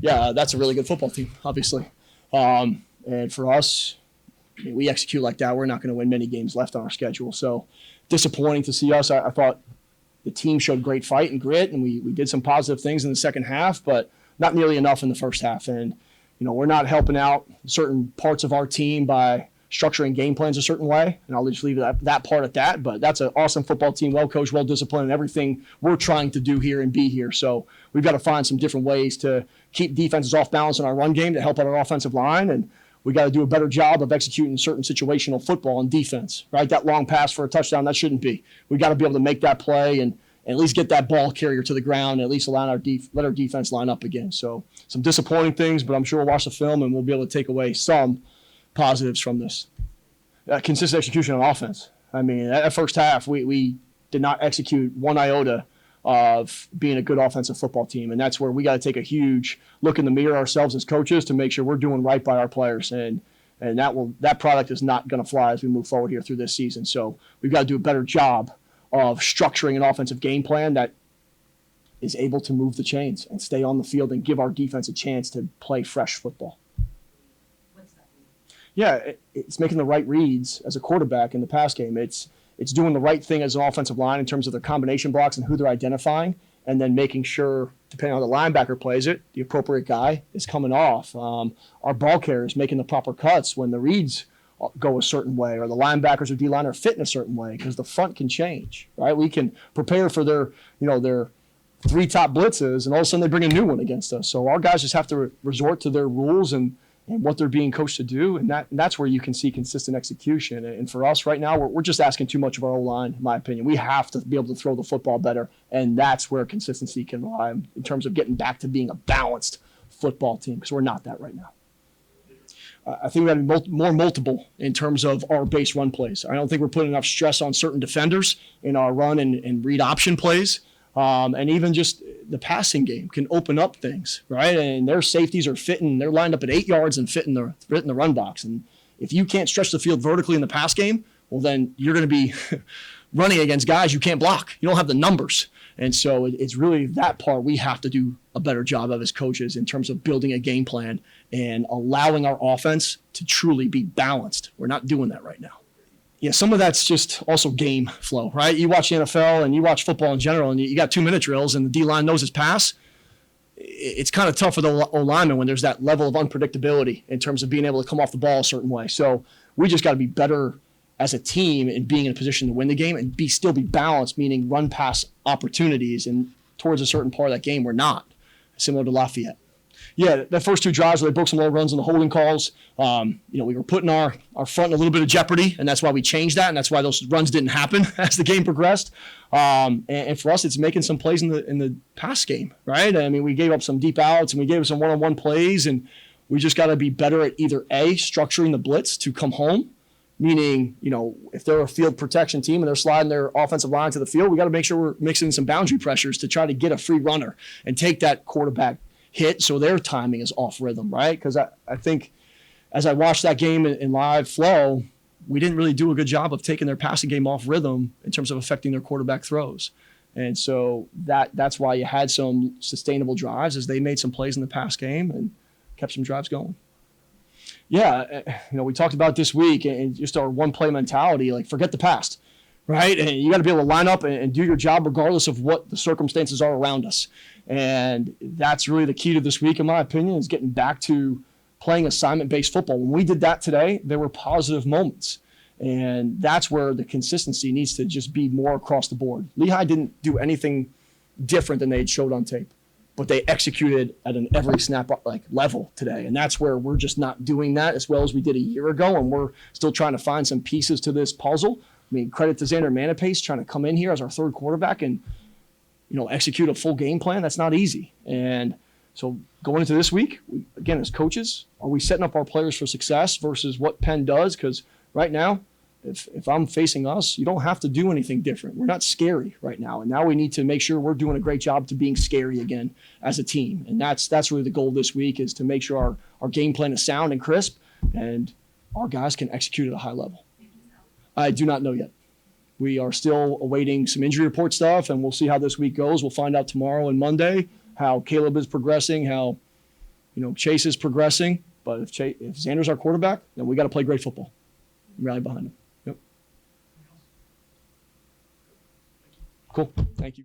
Yeah, that's a really good football team, obviously. And for us, we execute like that. We're not going to win many games left on our schedule. So disappointing to see us. I thought the team showed great fight and grit, and we did some positive things in the second half, but not nearly enough in the first half. And, we're not helping out certain parts of our team by structuring game plans a certain way. And I'll just leave that part at that. But that's an awesome football team, well coached, well disciplined, and everything we're trying to do here and be here. So we've got to find some different ways to keep defenses off balance in our run game to help out our offensive line. And we got to do a better job of executing certain situational football and defense, right? That long pass for a touchdown, that shouldn't be. We got to be able to make that play and at least get that ball carrier to the ground and at least let our defense line up again. So some disappointing things, but I'm sure we'll watch the film and we'll be able to take away some positives from this. Consistent execution on offense. I mean, that first half, we did not execute one iota of being a good offensive football team, and that's where we got to take a huge look in the mirror ourselves as coaches to make sure we're doing right by our players, and that product is not going to fly as we move forward here through this season. So we've got to do a better job of structuring an offensive game plan that is able to move the chains and stay on the field and give our defense a chance to play fresh football. What's that mean? Yeah, it's making the right reads as a quarterback in the pass game. It's doing the right thing as an offensive line in terms of their combination blocks and who they're identifying, and then making sure, depending on how the linebacker plays it, the appropriate guy is coming off. Our ball carriers making the proper cuts when the reads go a certain way, or the linebackers or D-line are fit in a certain way, because the front can change, right? We can prepare for their three top blitzes, and all of a sudden they bring a new one against us. So our guys just have to resort to their rules and what they're being coached to do, and that's where you can see consistent execution. And for us right now, we're just asking too much of our O-line, in my opinion. We have to be able to throw the football better, and that's where consistency can lie in terms of getting back to being a balanced football team, because we're not that right now. I think we got to be more multiple in terms of our base run plays. I don't think we're putting enough stress on certain defenders in our run and read option plays. And even just the passing game can open up things, right? And their safeties are fitting. They're lined up at 8 yards and fit in the run box. And if you can't stretch the field vertically in the pass game, well, then you're going to be running against guys you can't block. You don't have the numbers. And so it's really that part we have to do a better job of as coaches in terms of building a game plan and allowing our offense to truly be balanced. We're not doing that right now. Yeah, some of that's just also game flow, right? You watch the NFL and you watch football in general, and you got 2-minute drills and the D-line knows his pass. It's kind of tough for the O-lineman when there's that level of unpredictability in terms of being able to come off the ball a certain way. So we just got to be better as a team in being in a position to win the game and still be balanced, meaning run pass opportunities. And towards a certain part of that game, we're not, similar to Lafayette. Yeah, that first 2 drives where they broke some low runs on the holding calls, we were putting our front in a little bit of jeopardy, and that's why we changed that, and that's why those runs didn't happen as the game progressed. And for us, it's making some plays in the pass game, right? I mean, we gave up some deep outs, and we gave up some one-on-one plays, and we just got to be better at either A, structuring the blitz to come home, meaning, if they're a field protection team and they're sliding their offensive line to the field, we got to make sure we're mixing some boundary pressures to try to get a free runner and take that quarterback hit so their timing is off rhythm, right? Because I think as I watched that game in live flow, we didn't really do a good job of taking their passing game off rhythm in terms of affecting their quarterback throws. And so that's why you had some sustainable drives, as they made some plays in the pass game and kept some drives going. Yeah, we talked about this week and just our one-play mentality, like forget the past, right? And you got to be able to line up and do your job regardless of what the circumstances are around us. And that's really the key to this week, in my opinion, is getting back to playing assignment-based football. When we did that today, there were positive moments. And that's where the consistency needs to just be more across the board. Lehigh didn't do anything different than they had showed on tape, but they executed at an every snap level today. And that's where we're just not doing that as well as we did a year ago, and we're still trying to find some pieces to this puzzle. I mean, credit to Xander Manapace trying to come in here as our third quarterback and execute a full game plan. That's not easy. And so going into this week, again, as coaches, are we setting up our players for success versus what Penn does? Because right now, if I'm facing us, you don't have to do anything different. We're not scary right now. And now we need to make sure we're doing a great job to being scary again as a team. And that's really the goal this week, is to make sure our game plan is sound and crisp and our guys can execute at a high level. I do not know yet. We are still awaiting some injury report stuff, and we'll see how this week goes. We'll find out tomorrow and Monday how Caleb is progressing, how Chase is progressing, but if Xander's our quarterback, then we got to play great football. Rally behind him. Yep. Cool. Thank you.